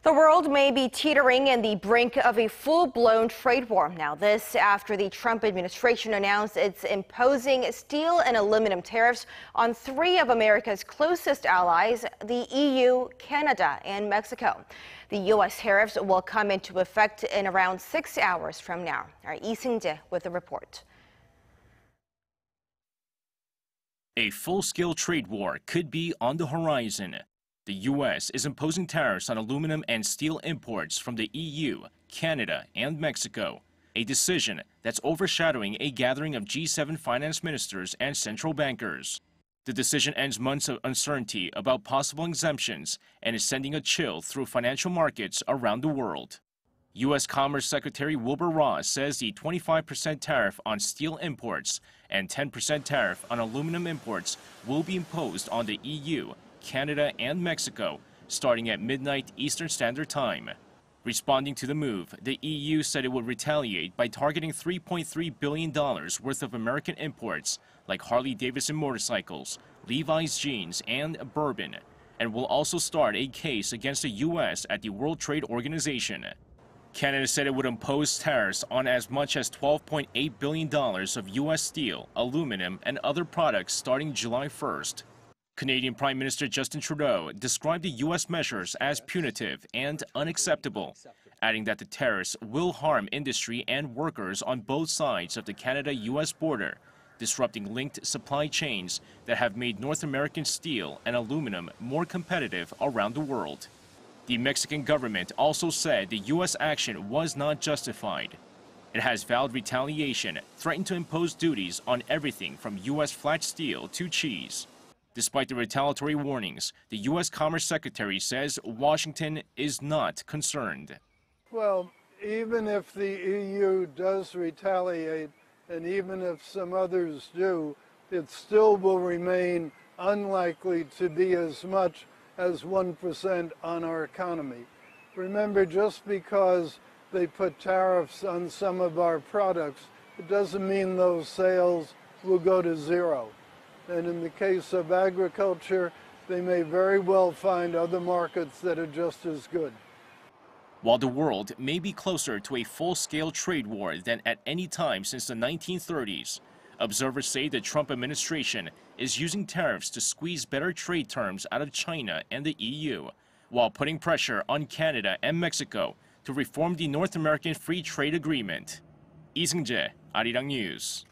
The world may be teetering in the brink of a full-blown trade war. Now, this after the Trump administration announced it's imposing steel and aluminum tariffs on three of America's closest allies, the EU, Canada, and Mexico. The U.S. tariffs will come into effect in around 6 hours from now. Our Lee Seung-jae with the report. A full-scale trade war could be on the horizon. The U.S. is imposing tariffs on aluminum and steel imports from the EU, Canada, and Mexico, a decision that's overshadowing a gathering of G7 finance ministers and central bankers. The decision ends months of uncertainty about possible exemptions and is sending a chill through financial markets around the world. U.S. Commerce Secretary Wilbur Ross says the 25% tariff on steel imports and 10% tariff on aluminum imports will be imposed on the EU, Canada, and Mexico, starting at midnight Eastern Standard Time. Responding to the move, the EU said it would retaliate by targeting $3.3 billion worth of American imports like Harley-Davidson motorcycles, Levi's jeans, and bourbon, and will also start a case against the U.S. at the World Trade Organization. Canada said it would impose tariffs on as much as $12.8 billion of U.S. steel, aluminum, and other products starting July 1st. Canadian Prime Minister Justin Trudeau described the U.S. measures as punitive and unacceptable, adding that the tariffs will harm industry and workers on both sides of the Canada-U.S. border, disrupting linked supply chains that have made North American steel and aluminum more competitive around the world. The Mexican government also said the U.S. action was not justified. It has vowed retaliation, threatened to impose duties on everything from U.S. flat steel to cheese. Despite the retaliatory warnings, the U.S. Commerce Secretary says Washington is not concerned. Well, even if the EU does retaliate, and even if some others do, it still will remain unlikely to be as much as 1% on our economy. Remember, just because they put tariffs on some of our products, it doesn't mean those sales will go to zero. And in the case of agriculture, they may very well find other markets that are just as good. While the world may be closer to a full-scale trade war than at any time since the 1930s, observers say the Trump administration is using tariffs to squeeze better trade terms out of China and the EU, while putting pressure on Canada and Mexico to reform the North American Free Trade Agreement. Lee Seung-jae, Arirang News.